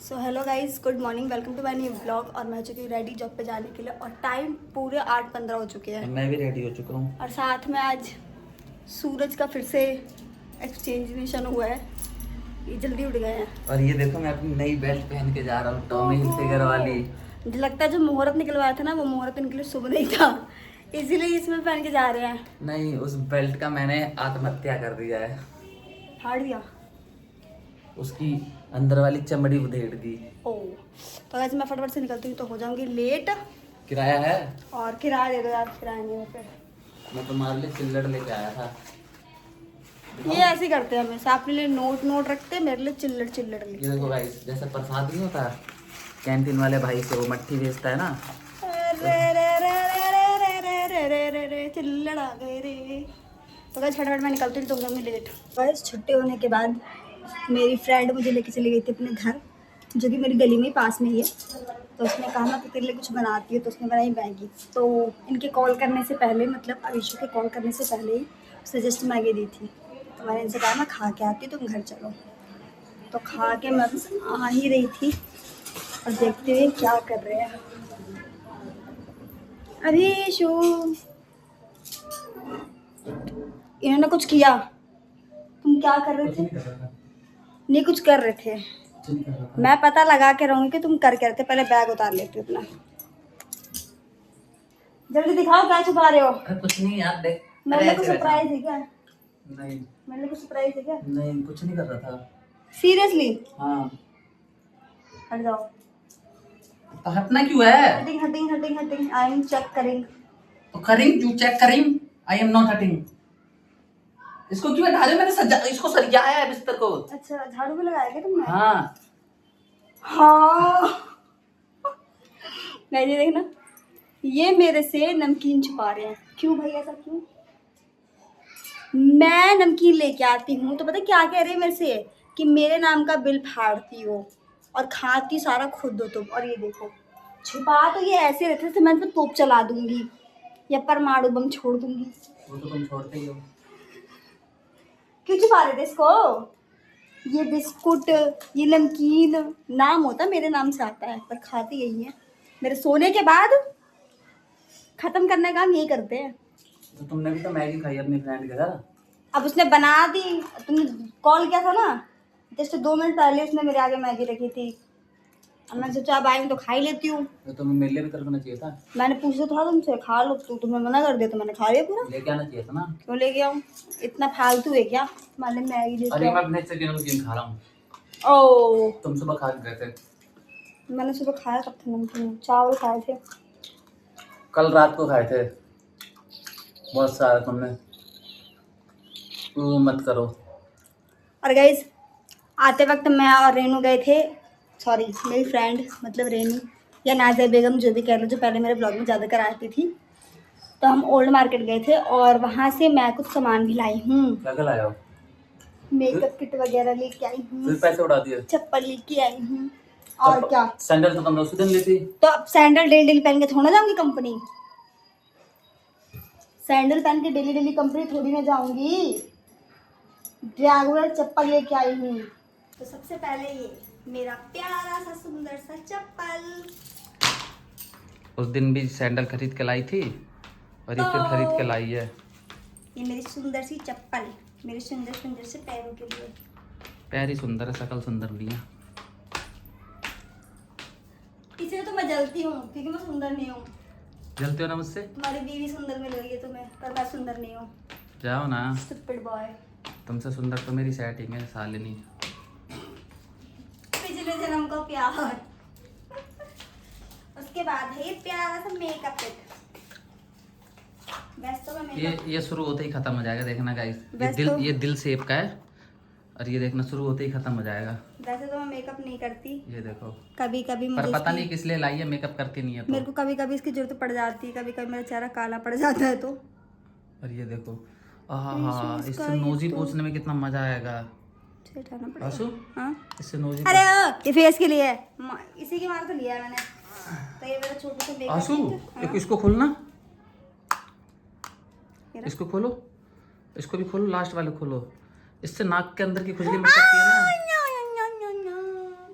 So hello guys, good morning, welcome to my new blog. और मैं हो चुकी हूँ रेडी जॉब पे जाने के लिए और टाइम पूरे 8:15 हो चुके हैं। मैं भी रेडी हो चुका हूँ। और साथ में आज सूरज का फिर से एक्सचेंज हुआ है, ये जल्दी उठ गए हैं। और ये देखो मैं अपनी नई बेल्ट पहन के जा रहा हूँ, टॉमी हिलफिगर वाली। मुझे लगता है जो मुहूर्त निकलवाया था ना, वो मुहूर्त निकले शुभ नहीं था, इसीलिए इसमें पहन के जा रहे हैं। नहीं, उस बेल्ट का मैंने आत्महत्या कर दिया है। फाड़ दिया उसकी अंदर वाली चमड़ी उधेड़ दी। ओ, तो वैसे मैं फटाफट से निकलती हूँ तो हो जाऊंगी लेट। किराया है? और किराया दे दो यार, किराया नहीं है फिर। मैं तुम्हारे लिए चिल्लड़ लेके आया था। ये ऐसे ही करते हैं हमेशा, अपने लिए नोट रखते हैं, मेरे लिए चिल्लड़ ये लिखते देखो भाई, जैसे प्रसाद नहीं होता कैंटीन वाले भाई से, वो मट्ठी बेचता है ना। रे चिल्लड़ आ गए रे। तो गाइस फटाफट मैं निकलती हूँ तो होंगे लेट। गाइस छुट्टी होने के बाद मेरी फ्रेंड मुझे लेके चली गई थी अपने घर, जो कि मेरी गली में ही पास में ही है। तो उसने कहा ना तो तेरे लिए कुछ बनाती है, तो उसने बनाई मैगी। तो इनके कॉल करने से पहले, मतलब अविशु के कॉल करने से पहले ही उसने जस्ट मैगी दी थी। तो मैंने इनसे कहा मैं खा के आती, तुम घर चलो। तो खा के मैं आ ही रही थी और देखते हुए क्या कर रहे हैं अविशु। इन्होंने कुछ किया, तुम क्या कर रहे थे? नहीं कुछ कर रहे थे, मैं पता लगा के रहूंगी कि तुम कर क्या रहे थे। पहले बैग उतार लेती हूँ अपना, जल्दी दिखाओ क्या छुपा रहे हो। कुछ नहीं यार, देख मेरे लिए कुछ सरप्राइज है क्या? नहीं, मेरे लिए कुछ सरप्राइज है क्या? नहीं कुछ नहीं कर रहा था। सीरियसली? हाँ, हट जाओ। तो हटना क्यों है? हटिंग हटिंग हटिंग हटिंग, आई एम चेक करिंग। तो करिंग, यू चेक करिंग, आई एम नॉट हटिंग। इसको क्यों हटा रहे हो? मैंने इसको सरियाया है बिस्तर को। अच्छा, झाड़ू भी लगाया क्या तुमने? हाँ। हाँ नहीं, ये देखना, ये मेरे से नमकीन छुपा रहे हैं। क्यों भाई, ऐसा क्यों? मैं नमकीन लेके आती हूँ तो पता क्या कह रहे हैं मेरे से, कि मेरे नाम का बिल फाड़ती हो और खाती सारा खुद हो तुम। और ये देखो, छुपा तो ये ऐसे रहते थे, मैं तो तोप चला दूंगी या परमाणु बम छोड़ दूंगी। वो तो तुम छोड़ते ही हो। क्यों छुपा रहे थे इसको? ये बिस्कुट, ये नमकीन नाम होता मेरे नाम से आता है, पर खाती यही है। मेरे सोने के बाद खत्म करने का काम यही करते हैं। तो तुमने भी तो मैगी खाई अपनी फ्रेंड के साथ। अब उसने बना दी, तुमने कॉल किया था ना, जस्ट 2 मिनट पहले उसने मेरे आगे मैगी रखी थी। अब मैंने सोचा अब आई हूँ तो खा ही लेती हूँ। तो तुम्हें मेरे लिए भी कर देना चाहिए था। मैंने पूछा था तुमसे, खा लो, तुमने मना कर दिया तो मैंने खा लिया पूरा। लेके आना चाहिए था ना। क्यों लेके आऊँ? इतना फालतू है क्या तुम्हारे मैगी अरे लेके मैं आऊँ? अपने से नमकीन खा रहा हूँ। ओ, तुम सुबह खा के गए थे। मैंने सुबह खाया कब था नमकीन? चावल खाए थे कल रात को खाए थे बहुत सारा तुमने। वो मत करो। और गाइस आते वक्त मैं और रेनू गए थे, सॉरी मेरी फ्रेंड मतलब रेनू या नाज़िया बेगम जो भी कह लो, जो पहले मेरे ब्लॉग में ज़्यादातर आती थी। तो हम ओल्ड मार्केट गए थे और वहाँ से मैं कुछ सामान भी लाई हूँ, क्या क्या लाया हो? मेकअप किट वगैरह लेके आई हूँ, फिर पैसे उड़ा दिए। चप्पल लेके आई हूँ। और क्या, सैंडल तो तुमने उसी दिन ली थी। तो अब सैंडल डेली डेली पहन के थोड़ा जाऊंगी कंपनी? सैंडल पहन के डेली डेली कंपनी थोड़ी ना जाऊंगी, रेगुलर चप्पल लेके आई हूँ। तो सबसे पहले ये मेरा प्यारा सा सुंदर सा चप्पल। उस दिन भी सैंडल खरीद के लाई थी और ये फिर खरीद के लाई है। ये मेरी सुंदर सी चप्पल, मेरे सुंदर सुंदर से पैरों के लिए। पैर ही सुंदर है, शकल सुंदर नहीं है। इसलिए तो मैं जलती हूँ क्योंकि मैं सुंदर नहीं हूँ। जलते हो ना मुझसे? तुम्हारी बीवी सुंदर मिल रही है तुम्हें, पर मैं सुंदर नहीं हूँ। जाओ ना। Stupid boy. तुमसे सुंदर तो मेरी सेटिंग है सालिनी। पिछले जन्म को प्यार। उसके बाद है ये प्यारा सा मेकअप किट। वैसे तो मैं ये शुरू होते ही खत्म हो जाएगा, देखना गाइस। ये दिल शेप का है और ये देखना शुरू होते ही खत्म हो जाएगा। वैसे तो मैं मेकअप नहीं करती, ये देखो। कभी कभी पर मुझे पता नहीं किस लिए लाई है, मेकअप करती नहीं है तो। मेरे को कभी कभी इसकी जरूरत पड़ जाती है, कभी कभी मेरा चेहरा काला पड़ जाता है तो। और ये देखो, हाँ, इससे नोजी पोंछने में कितना मजा आएगा। आंसू? हाँ? इससे नोजी अरे ये फेस के लिए है, इसी के मारे तो लिया है मैंने। तो ये मेरा छोटा सा मेकअप आंसू, किट। एक इसको खोलना, इसको खोलो, इसको भी खोलो, लास्ट वाले खोलो। इससे नाक के अंदर की खुजली मिट सकती है ना।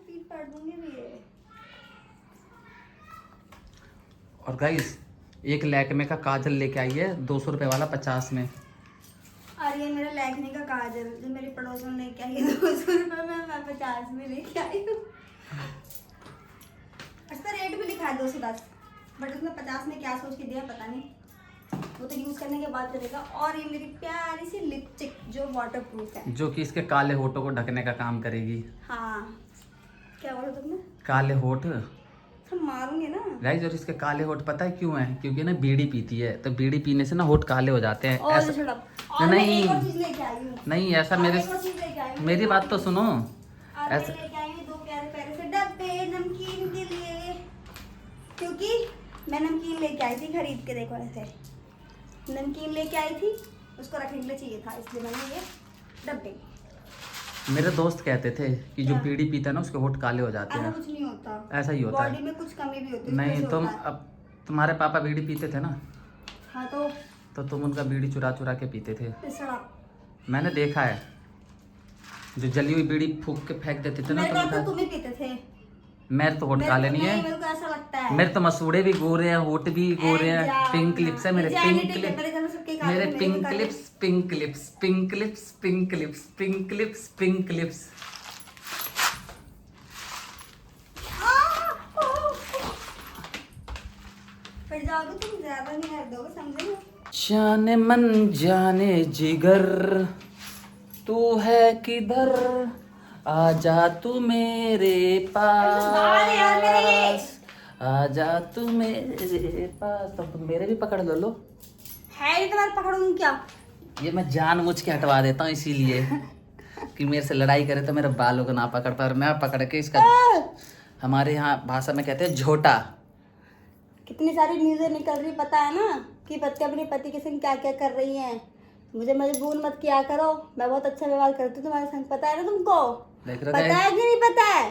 पीठ फाड़ दूंगी और गाइस एक लैक्मे का काजल लेके आई है 200 रुपए वाला 50 में। और ये मेरा लैक्मे का काजल जो मेरी पड़ोसन लेके आई है 200 रुपये में, मैं 50 में लेके आई हूँ। इसका रेट भी लिखा है 210, बट उसमें 50 में क्या सोच के दिया पता नहीं, वो तो यूज करने के बाद चलेगा। और ये मेरी प्यारी सी लिपस्टिक जो वाटर प्रूफ है, जो कि इसके काले होठों को ढकने का काम करेगी। हाँ क्या बोला तुमने? काले होठ हम मारूंगे ना गाइस। और इसके काले होठ पता है क्यों है? क्योंकि ना बीड़ी पीती है, तो बीड़ी पीने से ना होठ काले हो जाते हैं। और ऐसा और नहीं, मैं एक और चीज लेके आई हूँ। नहीं ऐसा और मेरे, एक और चीज लेके आई हूँ। मेरी बात तो सुनो। और मैं ऐसा लेके आई हूँ 2 प्यारे प्यारे से डब्बे नमकीन के लिए, क्योंकि मैं नमकीन लेके आई थी खरीद के। देखो ऐसे नमकीन लेके आई थी, उसको रखने के लिए चाहिए था, इसलिए मैंने ये डब्बे। मेरे दोस्त कहते थे कि जो क्या? बीड़ी पीता है ना उसके होठ काले हो जाते ऐसा हैं। कुछ नहीं होता, ऐसा ही होता बॉडी है। में कुछ कमी भी होती है, नहीं इसमें से तुम होता है। अब, तुम्हारे पापा बीड़ी पीते थे ना, हाँ तो तुम उनका बीड़ी चुरा चुरा के पीते थे। पिसड़ा। मैंने देखा है, जो जली हुई बीड़ी फूक के फेंक देते थे ना। मेरे तो को तो उनका, तुम ही पीते थे। मेरे तो होठ मेरे काले को नहीं है। मेरे को ऐसा लगता है। मेरे तो मसूड़े भी गोरे हैं, होठ भी गोरे हैं, जाओ पिंक ना। लिप्स है मेरे, ये पिंक जेनेटिक है, लिप्स, मेरे घर में सबके काले मेरे हैं, मेरे पिंक भी काले lips, pink lips, pink lips, pink lips, pink lips, pink lips. फिर जाओगे तुम, ज्यादा नहीं कर दोगे, समझे ना? जाने मन जाने जिगर तू है किधर, आजा तू मेरे बाल यार मेरे। पास, आजा तू मेरे पास। तो तुम मेरे भी पकड़ लो। है ही तुम्हारे, पकड़ूंगी क्या? ये मैं जानबूझ के हटवा देता हूँ इसीलिए कि मेरे से लड़ाई करे तो मेरे बालों को ना पकड़ पाए, और मैं पकड़ के इसका, हमारे यहाँ भाषा में कहते हैं झोटा। कितनी सारी न्यूज़ें निकल रही, पता है ना कि पति अपने पति के संग क्या क्या कर रही हैं। मुझे मजबूर मत किया करो, मैं बहुत अच्छा व्यवहार करती हूँ तुम्हारे संग, पता है ना तुमको? देख रहे पता है कि नहीं पता है?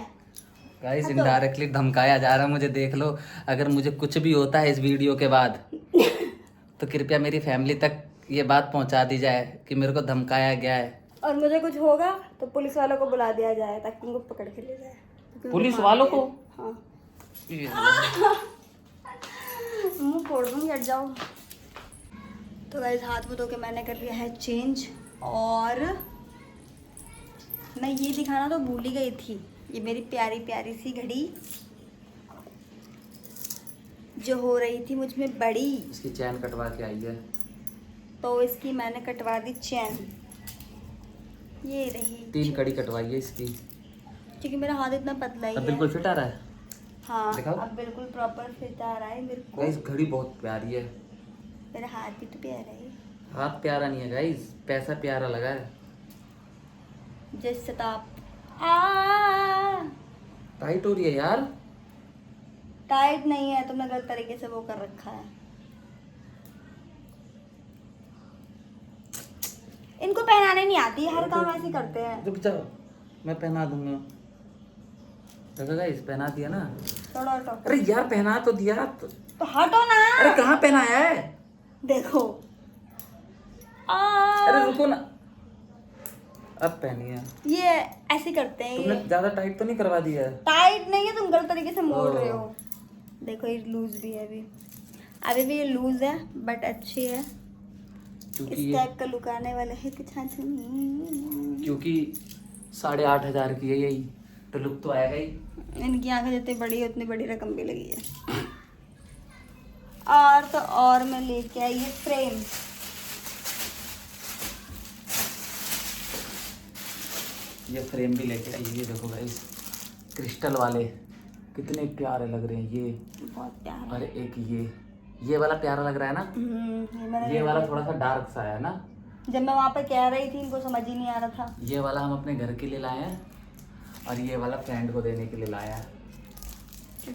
गाइस, इनडायरेक्टली धमकाया जा रहा है मुझे। देख लो, अगर मुझे कुछ भी होता है इस वीडियो के बाद तो कृपया मेरी फैमिली तक ये बात पहुंचा दी जाए कि मेरे को धमकाया गया है। और मुझे कुछ होगा तो पुलिस वालों को बुला दिया जाए ताकि तुमको पकड़ के ले जाए। पुलिस वालों को? हाँ। मुंह फोड़ दूंगी, हट जाओ। तो गाइस हाथ मुँह धो के मैंने कर लिया है चेंज, और मैं ये दिखाना तो भूल ही गई थी। ये मेरी प्यारी प्यारी सी घड़ी जो हो रही थी मुझ में बड़ी, इसकी चैन कटवा के आई है, तो इसकी मैंने कटवा दी चैन। ये रही 3 कड़ी कटवाई है इसकी। क्योंकि मेरा हाथ इतना पतला ही अब है। बिल्कुल फिट आ रहा है। हाँ दिखाओ। अब बिल्कुल प्रॉपर फिट आ रहा है मेरे को। गाइस घड़ी बहुत प्यारी है। मेरा हाथ भी तो प्यारा है। हाथ प्यारा नहीं है गाइस, पैसा प्यारा लगा है। जैसे ताप टाइट हो रही है यार। टाइट नहीं है, तुमने गलत तरीके से वो कर रखा है। इनको पहनाने नहीं आती, हर काम ऐसे करते हैं। रुक जाओ, मैं पहना दूंगा। देखो गाइस, पहना दिया ना। थोड़ा हटो। अरे यार पहना तो दिया तो हटो ना। अरे कहाँ पहनाया है? देखो अरे रुको ना, अब पहनी है। ये ऐसे करते हैं तुमने ये। ज्यादा टाइट तो नहीं करवा दिया है? टाइट नहीं है, तुम गलत तरीके से मोड़ रहे ओह। हो। देखो ये लूज भी है, अभी भी ये लूज है बट अच्छी है। क्योंकि इस ये, टाइप का लुक आने वाला है कुछ ऐसे। क्योंकि 8,500 की है यही, तो लुक तो आएगा ही। इनकी आंखें जितनी बड़ी है उतनी बड़ी रकम भी लगी है। और तो और मैं लेके आई ये फ्रेम। ये फ्रेम भी लेके आई। ये देखो गाइस, क्रिस्टल वाले कितने प्यारे लग रहे हैं ये। बहुत प्यारा। और एक ये वाला प्यारा लग रहा है ना। ये मैंने ये वाला थोड़ा सा डार्क सा है ना। जब मैं वहाँ पे कह रही थी इनको समझ ही नहीं आ रहा था। ये वाला हम अपने घर के लिए लाए हैं, और ये वाला फ्रेंड को देने के लिए लाया है।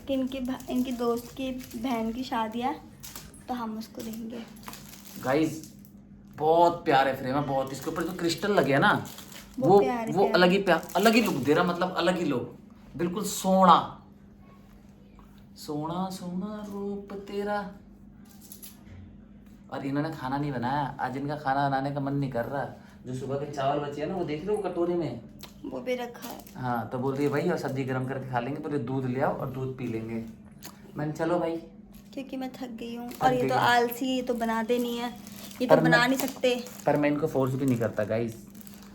क्योंकि इनकी दोस्त की बहन की शादी है तो हम उसको देंगे। गाइस बहुत प्यारे फ्रेम है, बहुत। इसके ऊपर जो क्रिस्टल लगे है ना, वो प्यारे वो प्यारे। अलग ही लुक दे रहा, मतलब अलग ही लुक, बिल्कुल सोना सोना सोना रूप तेरा। और इन्होंने खाना नहीं बनाया आज, इनका खाना बनाने का मन नहीं कर रहा। जो सुबह के चावल बचे हैं ना, वो देख रहे हो कटोरे में, वो भी रखा है। हाँ, तो बोल रही है भाई और सब्जी गर्म करके खा लेंगे, पहले दूध ले आओ और दूध पी लेंगे। मैंने चलो भाई क्योंकि मैं थक गई हूँ और ये तो आलसी, ये तो बनाते नहीं है, ये तो पर बना मैं- नहीं सकते। पर मैं इनको फोर्स भी नहीं करता गाइस,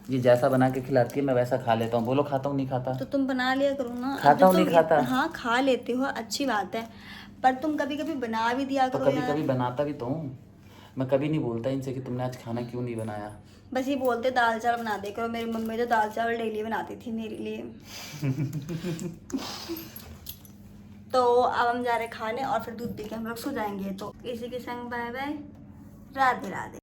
ये जैसा बना के खिलाती है मैं वैसा खा लेता हूँ। बोलो खाता हूँ नहीं खाता? तो तुम बना लिया करो ना। खाता अब जब हूँ नहीं तुम खाता? हाँ खा लेते हो, अच्छी बात है, पर तुम कभी कभी बना भी दिया तो करो कभी यार। कभी बनाता भी तो हूँ। मैं कभी नहीं बोलता इनसे कि तुमने आज खाना क्यों नहीं बनाया। बस ये बोलते दाल चावल बना दे करो। मेरी मम्मी तो दाल चावल डेली बनाती थी मेरे लिए। तो अब हम जा रहे खाने और फिर दूध पी के हम लोग सो जाएंगे। तो इसी के sung by bye, Radhe Radhe.